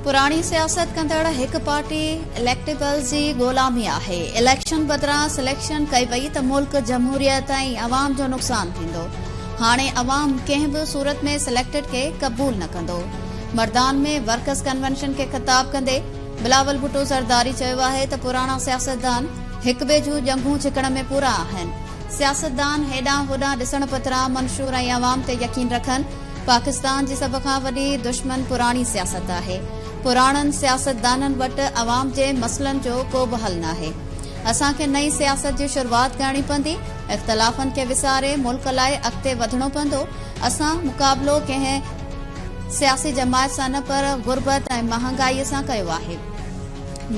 पुराणी सियासत कंदड़ हिक पार्टी इलेक्टेबल्स जी ग़ुलामी आहे। इलेक्शन बदिरां सिलेक्शन कई वई त मुल्क जमहूरियत ऐं अवाम जो नुक़सान थींदो। हाणे अवाम कंहिं बि सूरत में सिलेक्टेड खे क़बूल न कंदो। मर्दान में वर्कर्स कन्वेंशन खे ख़िताब कंदे बिलावल भुट्टो ज़रदारी चयो आहे त पुराणा सियासतदान हिक ॿिए जूं जंगूं छिकण में पूरा आहिनि। सियासतदान हेॾां होॾां ॾिसण पतरा मंशूर ऐं अवाम ते यकीन रखनि। पाकिस्तान जी सभ खां वॾी दुश्मन पुराणी सियासत आहे। पुराणनि सियासतदाननि वटि अवाम जे मसइलनि जो को बि हल नाहे। असांखे नई सियासत जी शुरूआत करणी पवंदी। इख़्तिलाफ़नि खे विसारे मुल्क लाइ अॻिते वधणो पवंदो। असां मुक़ाबिलो कंहिं सियासी जमायत सां न पर गुरबत ऐं महांगाईअ सां कयो आहे।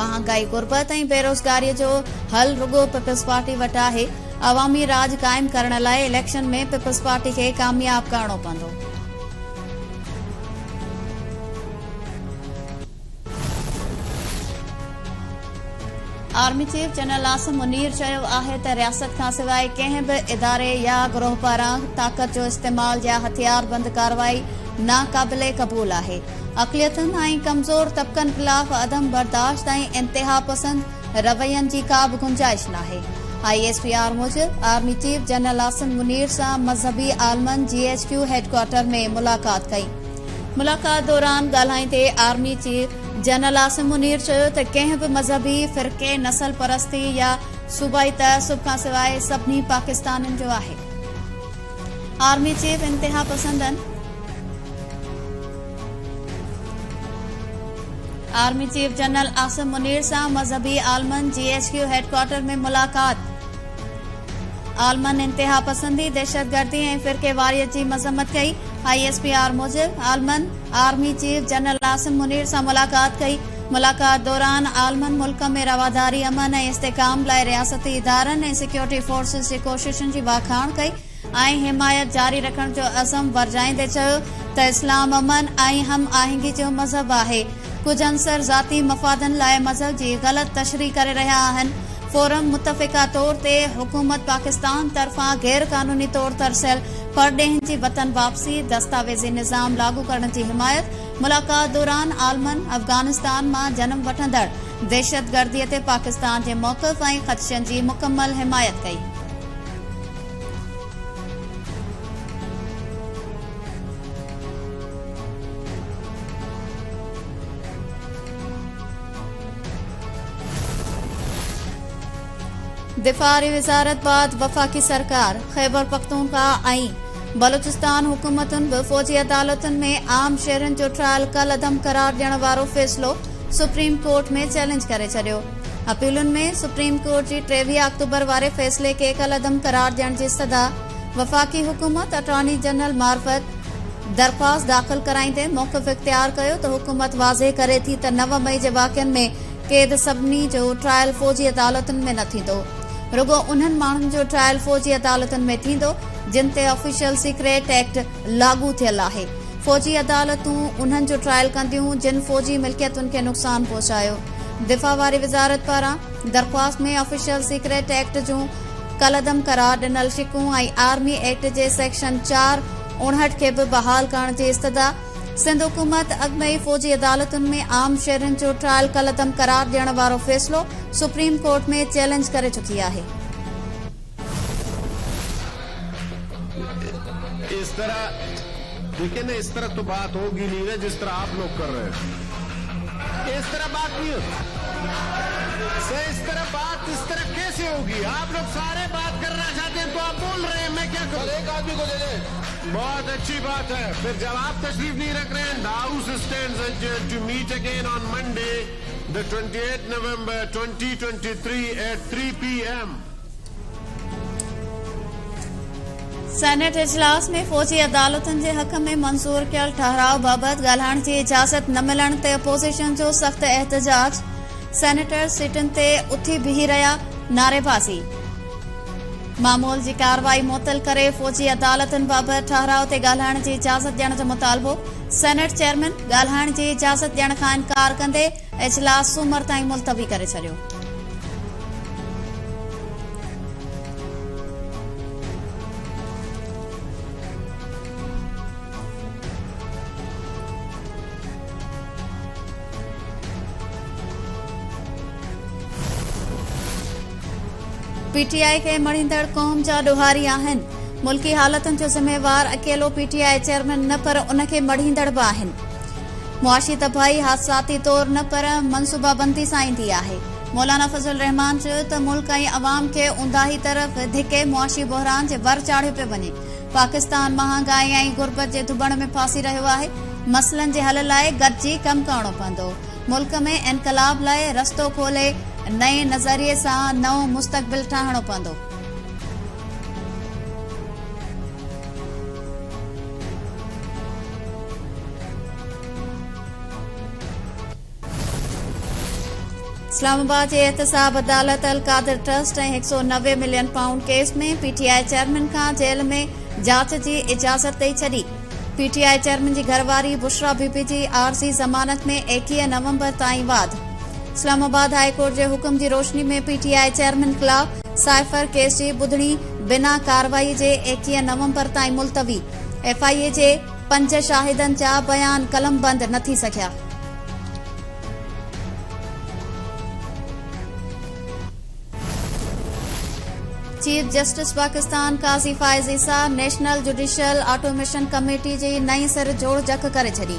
महांगाई गुरबत ऐं बेरोज़गारीअ जो हल रुगो पीपल्स पार्टी वटि आहे। अवामी राज क़ाइम करण लाइ इलेक्शन में पीपल्स पार्टी खे कामयाब करणो पवंदो। Army chief general Asim Munir चयो आहे त रियासत खां सवाइ कंहिं बि इदारे या गिरोह पारां ताक़त जो इस्तेमाल या हथियार बंद कार्रवाई नाक़ाबिले क़बूल आहे। अक़लियतुनि ऐं कमज़ोर तबक़नि ख़िलाफ़ अदम बर्दाश्त ऐं इंतिहा पसंद रवैयनि जी का बि गुंजाइश नाहे। ISPR मूजिब army chief general Asim Munir सां मज़हबी आलमन GHQ हेडक्वार्टर में मुलाक़ात कई। मुलाक़ात दौरान ॻाल्हाईंदे army chief general Asim Munir चयो त कंहिं बि मज़हबी फ़िरक़े नसल परस्ती या सूबाई तअसुब खां सवाइ सभिनी पाकिस्तानियुनि जो आहे। आर्मी चीफ इंतिहा पसंदनि army chief general Asim Munir सां मज़हबी आलमन GHQ हेडक्वार्टर में मुलाक़ात। आलमन इंतिहा पसंदी दहशतगर्दी ऐं फ़िरक़ेवारियत जी मज़म्मत कई। ISPR मूजिब आलमन army chief general Asim Munir सां मुलाक़ात कई। मुलाक़ात दौरान आलमन मुल्क में रवादारी अमन ऐं इस्तेकाम लाइ रियासती इदारनि ऐं सिक्योरिटी फोर्सिस जी कोशिशुनि जी वाखाण कई ऐं हिमायत जारी रखण जो अज़म वरजाईंदे चयो त इस्लाम अमन ऐं हम आहंगी जो मज़हब आहे। कुझ अंसर ज़ाती मफ़ादनि लाइ मज़हब जी ग़लत तशरीह करे रहिया आहिनि। फोरम मुतफ़िक़ा तौर ते हुकूमत पाकिस्तान तरफ़ां गैर कानूनी तौर तरसियल परॾेहनि जी वतन वापसी दस्तावेज़ी निज़ाम लागू करण जी हिमायत। मुलाक़ात दौरान आलमन अफ़गानिस्तान मां जनम वठंदड़ दहशतगर्दीअ ते पाकिस्तान जे मौक़िफ़ ऐं ख़दशनि जी मुकमल हिमायत कई। दिफ़ारी विज़ारत बाद वफ़ाक़ी सरकार ख़ैबर पख्तूनख्वा ऐं बलूचिस्तान हुकूमतुनि बि फ़ौजी अदालतुनि में आम शहरनि जो ट्रायल कलअदम करार ॾियण वारो फ़ैसिलो सुप्रीम कोर्ट में चैलेंज करे छॾियो। अपीलुनि में सुप्रीम कोर्ट जी 23 अक्टूबर वारे फ़ैसिले खे कलअदम करार ॾियण जी सदा वफ़ाक़ी हुकूमत अटॉर्नी जनरल मार्फत दरख़्वास्त दाख़िल कराईंदे मौक़िफ़ इख़्तियार कयो त हुकूमत वाज़े करे थी त 9 मई जे वाक़िअनि में क़ैद सभिनी जो ट्रायल फ़ौजी अदालतुनि में न थींदो। रुगो उन्हनि माण्हुनि जो ट्रायल फ़ौजी अदालतुनि में थींदो जिन ते ऑफिशियल सीक्रेट एक्ट लागू थियल आहे। फ़ौजी अदालतूं उन्हनि जो ट्रायल कंदियूं जिन फ़ौजी मिल्कियतुनि खे नुक़सान पहुचायो। दिफ़ा वारी वज़ारत पारां दरख़्वास्त में ऑफिशियल सीक्रेट एक्ट जूं कलअदम करार ॾिनल शिकूं ऐं आर्मी एक्ट जे सेक्शन 459 खे बि बहाल करण जी इस्तदा। सिंध हुकूमत अॻु में फ़ौजी अदालतुनि में आम शहरनि जो ट्रायल कलअदम करार ॾियण वारो फ़ैसिलो सुप्रीम कोर्ट में चैलेंज करे चुकी आहे। इस तरह देखिए ना, इस तरह तो बात होगी नहीं ना जिस तरह आप लोग कर रहे हैं। इस तरह बात नहीं होती। इस तरह बात इस तरह कैसे होगी? आप लोग सारे बात करना चाहते हैं तो आप बोल रहे हैं, मैं क्या करूं? एक आदमी को दे दे। बहुत अच्छी बात है। फिर जब आप तशरीफ नहीं रख रहे हैं, house stands adjourned to meet again on Monday, the 28th November 2023 at 3 p.m. Senate इजलास में फ़ौजी अदालतुनि जे हक़ में मंज़ूर कयल ठहराव बाबति ॻाल्हाइण जी इजाज़त न मिलण ते अपोज़िशन जो सख़्त एहतजाज। सेनेटर सीटुनि ते उथी बीही रहिया, नारेबाज़ी। मामूल जी कार्रवाई मुअतल करे फ़ौजी अदालतुनि बाबति ठहराव ते ॻाल्हाइण जी इजाज़त ॾियण जो मुतालबो। सेनेट चेयरमैन ॻाल्हाइण जी इजाज़त ॾियण खां इनकार कंदे इजलास सूमर ताईं मुलतवी करे छॾियो। पीटीआई के मणींदड़ क़ौम जा ॾोहारी आहिनि। मुल्की हालतुनि जो ज़िम्मेवार अकेलो पीटीआई चेयरमैन न पर उनखे मणींदड़ बि आहिनि। मुआशी तबाही हादसाती तौर न पर मनसूबाबंदी सां ईंदी आहे। मौलाना फजल रहमान चयो त मुल्क ऐं अवाम खे ऊंदाही तरफ़ धिके मुआशी बहरान जे वर चाढ़ियो पियो वञे। पाकिस्तान महांगाई ऐं गुरबत जे दुबण में फासी रहियो आहे। मसइलनि जे हल लाइ गॾिजी कमु करणो पवंदो। मुल्क में इनकलाब लाइ रस्तो खोले नए नज़रिए सां नओं मुस्तक़बिल ठाहिणो पवंदो। इस्लामाबाद जे एहतसाब अदालत अल कादिर ट्रस्ट ऐं 190 मिलियन पाउंड केस में पीटीआई चेयरमैन खां जेल में जांच जी इजाज़त ॾेई छॾी। पीटीआई चेयरमैन जी घरवारी बुशरा बीबी जी आरज़ी ज़मानत में 21 नवंबर ताईं वाद। इस्लामाबाद हाई कोर्ट जे हुकुम जी रोशनी में पीटीआई चेयरमैन ख़िलाफ़ साइफर केस जी ॿुधणी बिना कार्रवाई जे 21 नवंबर ताईं मुलतवी। एफआईए जे 5 शाहिदनि जा बयान कलमबंद न थी सघिया। Chief justice Pakistan Qazi Faez Isa national judicial automation committee जी नई सिर जोड़ जक करे छॾी।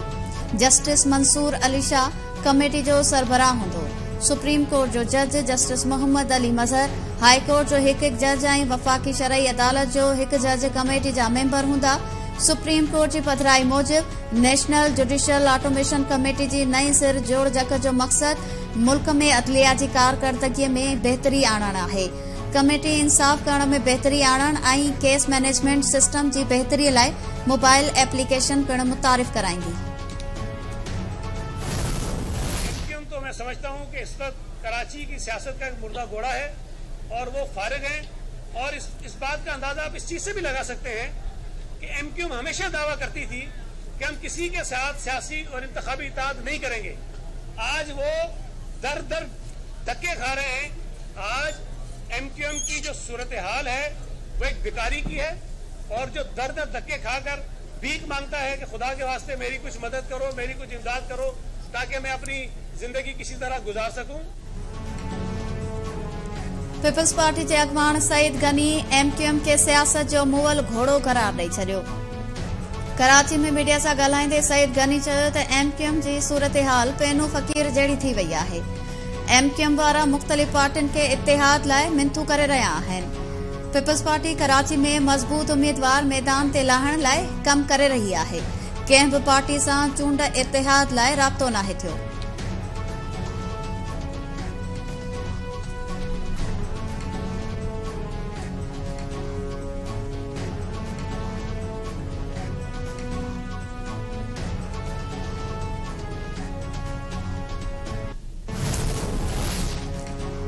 जस्टिस मंसूर अली शाह कमेटी जो सरबराह हूंदो। सुप्रीम कोर्ट जो जज justice Mohammad Ali Mazhar, high court जो हिकु जज ऐं वफ़ाक़ी शरई अदालत जो हिकु जज कमेटी जा मेंबर हूंदा। सुप्रीम कोर्ट जी पधिराई मूजिब नेशनल जुडिशियल ऑटोमेशन कमेटी जी नई सिर जोड़ जक जो मक़सद मुल्क में अदलिया जी कारकर्दगीअ में बहितरी आणणु आहे। कमेटी इंसाफ़ करण में बहितरी आणण ऐं केस मैनेजमेंट सिस्टम जी बहितरीअ लाइ मोबाइल एप्लीकेशन पिणु मुतारिफ़ कराईंदी। तो मैं समझता हूं कि इस वक्त कराची की सियासत का एक मुर्दा घोड़ा है और वो फारिग है। और इस बात का अंदाजा आप इस चीज से भी लगा सकते हैं कि एमक्यूएम हमेशा दावा करती थी कि हम किसी के साथ सियासी और इंतखाबी इत्तेहाद नहीं करेंगे। आज वो दर दर धक्के खा रहे हैं। आज एमक्यूएम की जो सूरत हाल है वो एक भिखारी की है और जो दर दर धक्के खाकर भीख मांगता है कि खुदा के वास्ते मेरी कुछ मदद करो, मेरी कुछ इमदाद करो ताकि मैं अपनी जिंदगी किसी तरह गुजार सकूं। पीपल्स पार्टी जे अॻवान सईद गनी एमक्यूएम खे सियासत जो मुअल घोड़ो करार ॾेई छॾियो। कराची में मीडिया सां ॻाल्हाईंदे सईद गनी चयो त एमक्यूएम जी सूरत हाल पेनू फ़कीर जहिड़ी थी वई आहे। एमक्यूएम वारा मुख़्तलिफ़ पार्टियुनि खे इत्तेहाद लाइ मिनथू करे रहिया आहिनि। पीपल्स पार्टी कराची में मज़बूत उम्मीदवार मैदान ते लाहण लाइ कमु करे रही आहे। कंहिं बि पार्टी सां चूंड इत्तेहाद लाइ राब्तो नाहे थियो।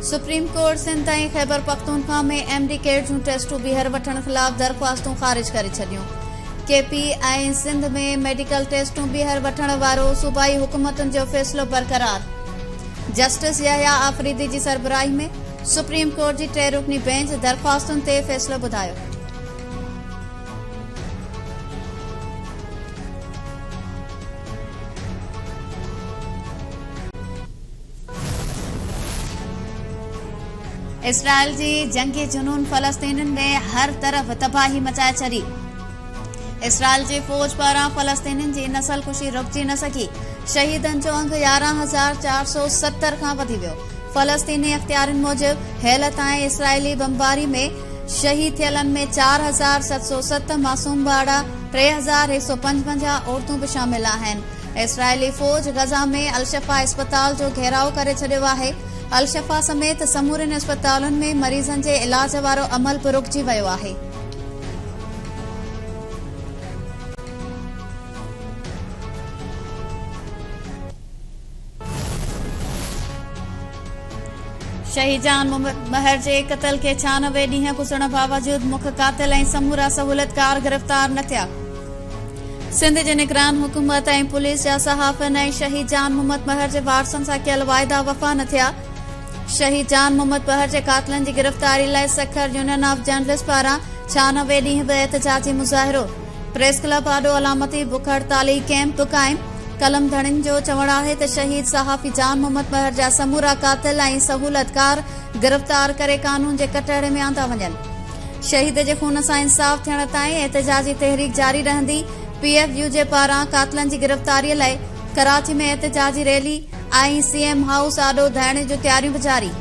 सुप्रीम कोर्ट सिंध ऐं ख़ैबर पख्तूनख्वा में एमडी कैट जूं टेस्टूं ॿीहर वठण ख़िलाफ़ दरख़्वास्तूं ख़ारिज करे छॾियूं। केपी ऐं सिंध में मेडिकल टेस्टूं ॿीहर वठण वारो सूबाई हुकूमतुनि जो फ़ैसिलो बरक़रार। जस्टिस यहया आफरीदी जी सरबराही में सुप्रीम कोर्ट जी 3 रुकनी बेंच दरख़्वास्तुनि ते फ़ैसिलो ॿुधायो। इसराइल जी जंगी जुनून फ़लस्तीननि में हर तरफ़ तबाही मचाए छॾी। इसराइल जी फ़ौज पारां फ़लस्तीननि जी नसलकुशी रुकजी न सघी। शहीदनि जो अंग 11,470 खां वधी वियो। फ़लस्तीनी अख़्तियारनि मूजिब हेलत ऐं इसराइली बमबारी में शहीद थियलनि में 4,707 मासूम ॿार, 3,155 औरतूं बि शामिल आहिनि। इसराइली फ़ौज गज़ा में अलशफ़ा अस्पताल जो घेराव करे छॾियो आहे। अलशफ़ा समेत समूरनि अस्पतालुनि में मरीज़नि जे इलाज वारो अमल बि रुकिजी वियो आहे। शहीद जान महर जे क़त्ल के 96 ॾींहं गुज़रण बावजूद मुख्य कातिल ऐं समूरा सहूलियतकार गिरफ़्तार न थिया। सिंध जे निगरान हुकूमत ऐं पुलिस जा सहाफ़नि ऐं शहीद जान मोहम्मद महर जे वारसनि सां कयल वाइदा वफ़ा न थिया। शहीद जान मोहम्मद महर जे कातिलनि जी गिरफ़्तारी लाइ सखर यूनियन ऑफ जर्नलिस्ट पारां 96 ॾींहं बि एहतजाजी मुज़ाहिरो। प्रेस क्लब आॾो अलामती बुख हड़ताली कैंप क़ाइम। कलम धड़िन जो चवणु आहे त शहीद सहाफ़ी जान मोहम्मद महर जा समूरा कातिल ऐं सहूलतकार गिरफ़्तार करे कानून जे कटहरे में आंदा वञनि। शहीद जे खून सां इंसाफ़ थियण ताईं एहतिजाजी तहरीक जारी रहंदी। PFU जे पारां कातिलनि जी गिरफ़्तारीअ लाइ कराची में एहतिजाजी रैली ऐं CM हाउस आॾो धाइणे जूं तयारियूं बि जारी।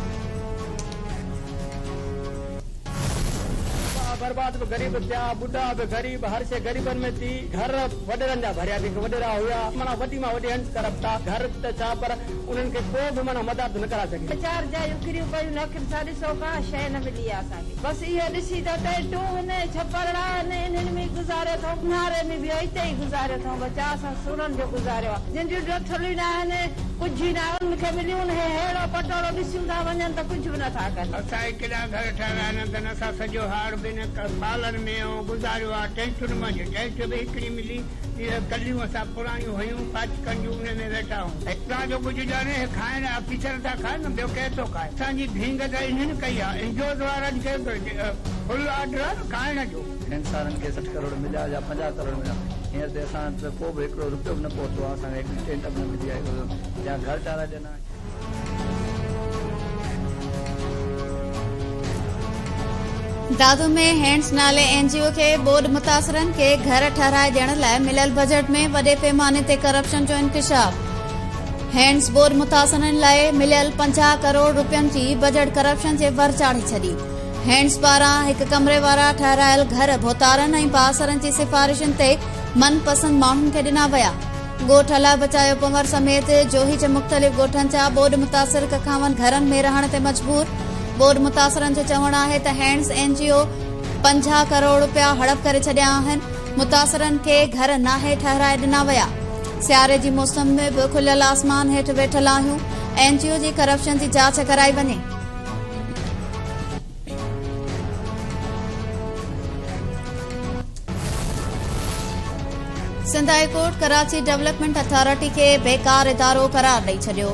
बर्बाद भी गरीब थिया, बुढ़ा भी गरीब, हर शे गरीबन में थी। घर वडेरन जा भरिया थी, वडेरा हुआ माना वडी मां वडी हंस करब था घर त छा, पर उन्हनि खे को बि माना मदद न करा सके। चार जायूं किरियूं पयूं लेकिन 150 का शइ न मिली आहे असांखे। बसि इहो ॾिसी त टेटूं ने छपरड़ा ने इन्हनि में गुज़ारे थो, नारे में बि हिते ई गुज़ारे थो। बचा असां सुरनि जो गुज़ारियो आहे। जिन जूं ॾोठलियूं न आहिनि, कुझु ई न उनखे मिलियूं न, हेड़ो पटोड़ो ॾिसूं था वञनि त कुझु बि नथा कनि। असांखे केॾा घर ठाहिया आहिनि, असां सॼो हार बि न सालन में गुज़ारियो आहे। टेंशन में टेंट बि हिकिड़ी मिली, कलियूं असां पुराणियूं हुयूं पाचकनि जूं, उन में वेठा आहियूं। हितां जो कुझु ॼणे खाइण ऑफिसर था खाइनि, ॿियो केरु थो खाए। असांजी भींग त इन्हनि कई आहे, इंजोज वारनि खे फुल ऑर्डर खाइण जो। इंसाननि खे 60 करोड़ मिलिया या 50 करोड़ मिलिया, हींअर त असां को बि हिकिड़ो रुपयो बि न पहुतो आहे। असांखे हिकिड़ी टेंट बि न मिली आहे या घर ठाराए ॾिना। दादू में हैंड्स नाले NGO खे बोर्ड मुतासिरनि खे घर ठाराए ॾियण लाइ मिलियल बजट में वॾे पैमाने ते करप्शन जो इंकशाफ। हैंड्स बोर्ड मुतासिरनि लाइ मिलियल 50 करोड़ रुपयनि जी बजट करप्शन जे वर चाढ़े छॾी। हैंड्स पारां हिक कमरे वारा ठहिरायल घर भोतारनि ऐं पासरनि जी सिफ़ारिशुनि ते मनपसंद माण्हुनि खे ॾिना विया। ॻोठ अला बचायो पंवर समेत जोही जे मुख़्तलिफ़ ॻोठनि जा बोर्ड मुतासिर कखावन घरनि में रहण ते मजबूर। बोर्ड मुतासिरनि जो चवणु आहे त हैंड्स NGO 50 करोड़ रुपया हड़प करे छॾिया आहिनि। मुतासिरनि खे घर नाहे ठहिराए ॾिना विया। सियारे जी मौसम में बि खुलियल आसमान हेठि वेठल आहियूं। NGO जी करप्शन जी जांच कराई वञे। Sindh high court Karachi development authority खे बेकार इदारो करार ॾेई छॾियो।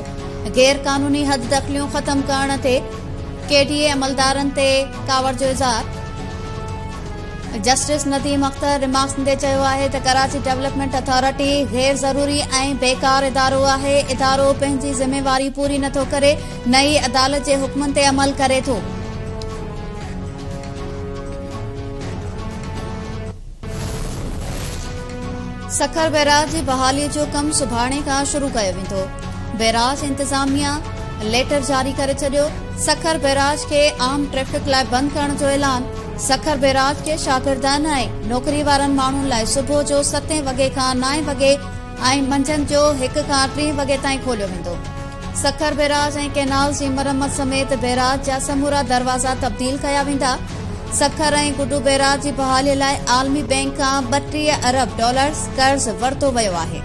गैर कानूनी हद दख़लियूं ख़तम करण ते KDA अमलदारनि ते कावड़ जो इज़हार। जस्टिस नदीम अख्तर रिमार्क्स ॾींदे चयो आहे त कराची डेवलपमेंट अथॉरिटी गैर ज़रूरी ऐं बेकार इदारो आहे। इदारो पंहिंजी ज़िम्मेवारी पूरी नथो करे, नई अदालत जे हुक्मनि ते अमल करे थो। सखर बैराज जी बहाली जो कमु सुभाणे खां शुरू कयो वेंदो। बैराज इंतिज़ामिया लेटर जारी करे छॾियो। सखर बैराज खे आम ट्रैफ़िक लाइ बंदि करण जो ऐलान। सखर बैराज खे शागिर्दनि ऐं नौकरी वारनि माण्हुनि लाइ सुबुह जो 7 वॻे खां 9 वॻे ऐं मंझंदि जो 1 खां 3 वॻे ताईं खोलियो वेंदो। सखर बैराज ऐं कैनाल जी मरम्मत समेत बैराज जा समूरा दरवाज़ा तब्दील कया वेंदा। सखर ऐं गुडू बैराज जी बहालीअ लाइ आलमी बैंक खां $32 अरब कर्ज़ वरितो वियो आहे।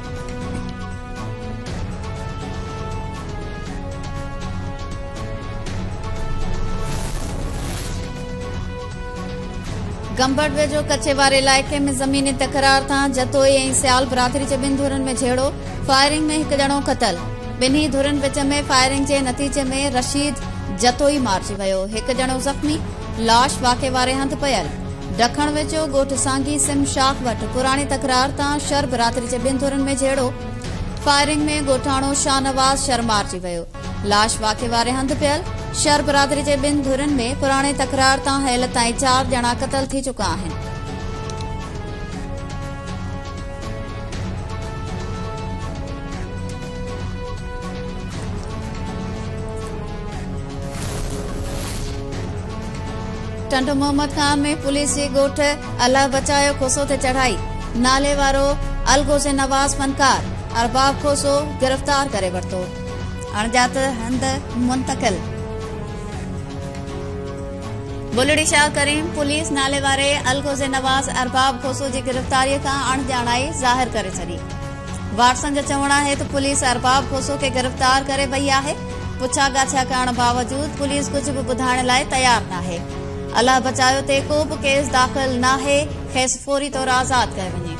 गंबड़ वेझो कच्चे वारे इलाइक़े में ज़मीनी तकरार तां जतोई ऐं सियाल बिरादरी जे 2 धुरनि में झेड़ो। फायरिंग में 1 ॼणो क़तल। 2 धुरनि विच में फायरिंग जे नतीजे में रशीद जतोई मारिजी वियो। 1 ॼणो ज़ख़्मी। लाश वाक़े वारे हंधि पयल। ॾखण वेझो ॻोठ सांगी सिम शाख वटि पुराणी तकरार तां शर बिरादरी जे 2 धुरनि में झेड़ो। फायरिंग में ॻोठाणो शाहनवाज़ शर मारिजी वियो। लाश वाक़े वारे हंधि पियल। शर बिरादरी जे 2 धुरनि में पुराणे तकरार तां हेल ताईं 4 ॼणा क़तल थी चुका आहिनि। टंड मोहम्मद खान में पुलिस जी ॻोठ अला बचायो खोसो ते चढ़ाई। नाले वारो अलगोज़े नवाज़ फनकार अरबाब खोसो गिरफ़्तार करे वरितो। अणॼात हंध मुंतकिल। बुलड़ी शाह करीम पुलिस नाले वारे अलगोज़े नवाज़ अरबाब खोसो जी गिरफ़्तारीअ खां अणॼाणाई ज़ाहिर करे छॾी। वारसनि जो चवणु आहे त पुलिस अरबाब खोसो खे गिरफ़्तार करे वई आहे। पुछा ॻाछा करण बावजूद पुलिस कुझु बि ॿुधाइण लाइ तयार नाहे। अलाह बचायो ते को बि केस दाख़िल नाहे। खेसि फौरी तौर आज़ाद कयो वञे।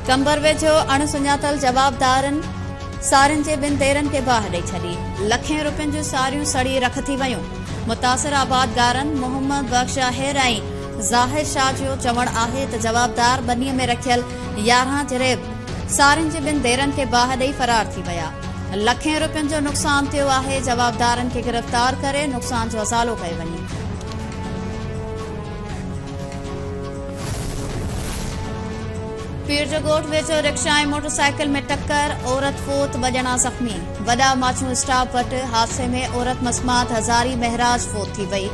कंबर वेझो अणसुञातल जवाबदारनि सारियुनि जे 2 देरनि खे बाहि ॾेई छॾी। लखें रुपयनि जूं सारियूं सड़ी रख थी वयूं। मुतासिर आबादगारनि मोहम्मद बख्श आहेर ऐं ज़ाहिर शाह जो चवणु आहे त जवाबदार बनीअ में रखियल 11 जरेब सारिन जे ॿिनि देरनि खे बाहि ॾेई फरार थी विया। लखें रुपयनि जो नुक़सान थियो आहे। जवाबदारनि खे गिरफ़्तार करे नुक़सान जो असालो कयो वञे। पीर जो ॻोठ वेझो रिक्शा ऐं मोटरसाइकिल में टक्कर, औरत फोत, ॿ ॼणा ज़ख़्मी। वॾा माछू स्टाफ वटि हादसे में औरत मस्मात हज़ारी महराज फोत थी वई।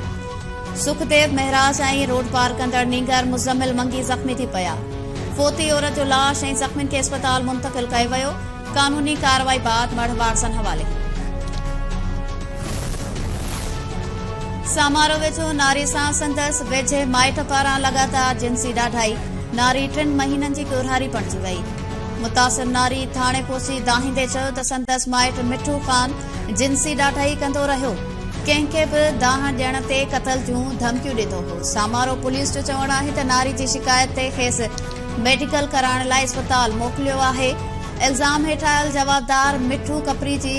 सुखदेव महराज ऐं रोड पार कंदड़ नीगर मुज़म्मिल मंगी ज़ख़्मी थी पिया। फोती औरत जो लाश ऐं ज़ख़्मियुनि खे अस्पताल मुंतक़िल कयो वियो। कानूनी कार्रवाई बाद मढ़ वारसनि हवाले। सामारो वेझो नारी सां संदसि वेझे माइट पारां लगातार जिंसी ॾाढाई। नारी 3 महीननि जी ॻोल्हारी बणिजी वई। मुतासिर नारी थाणे पहुची दाहींदे चयो त संदसि माइट मिठू ख़ान जिंसी ॾाढाई कंदो रहियो। कंहिंखे बि दाह ॾियण ते क़तल जूं धमकियूं ॾींदो हो। सामारो पुलिस जो चवणु आहे त नारी जी शिकायत ते खेसि मेडिकल कराइण लाइ अस्पताल मोकिलियो आहे। इल्ज़ाम हेठि आयल जवाबदार मिठू कपरी जी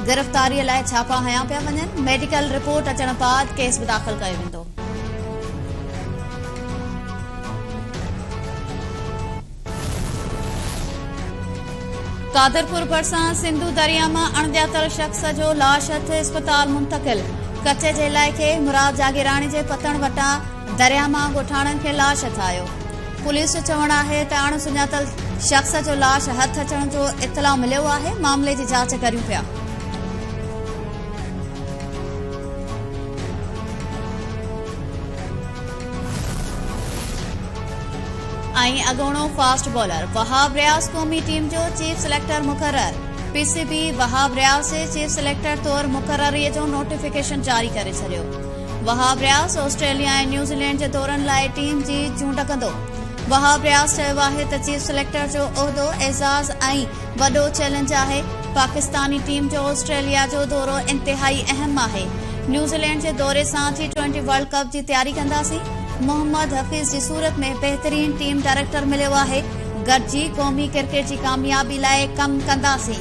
गिरफ़्तारीअ लाइ छापा हया पिया वञनि। मेडिकल रिपोर्ट अचण बाद केस बि दाख़िल कयो वेंदो। कादरपुर भरिसां सिंधू दरिया मां अणॼातल शख़्स जो लाश हथ अस्पताल मुंतक़िल। कचे जे इलाइक़े मुराद जागीराणी जे पतण वटां दरिया मां ॻोठाणनि खे लाश हथ आयो। पुलिस जो चवणु आहे त अणसुञातल शख़्स जो लाश हथ अचण जो इतला मिलियो आहे। मामले जी जांच करियूं पिया। ऐं अॻूणो फास्ट बॉलर वहाब रियाज़ क़ौमी टीम जो चीफ सिलेक्टर मुक़रर। पीसीबी वहाब रियाज़ जे चीफ सिलेक्टर तौर मुक़ररीअ जो नोटिफिकेशन जारी करे छॾियो। वहाब रियाज़ ऑस्ट्रेलिया ऐं न्यूज़ीलैंड जे दौरनि लाइ टीम जी चूंड कंदो। वहाब रियाज़ चयो आहे त चीफ सिलेक्टर जो उहिदो एज़ाज़ ऐं वॾो चैलेंज आहे। पाकिस्तानी टीम जो ऑस्ट्रेलिया जो दौरो इंतिहाई अहम आहे। न्यूज़ीलैंड जे दौरे सां T20 वर्ल्ड कप जी तयारी कंदासीं। मोहम्मद हफ़ीज़ जी सूरत में बहितरीन टीम डायरेक्टर मिलियो आहे। गॾिजी क़ौमी क्रिकेट जी कामयाबी लाइ कमु कंदासीं।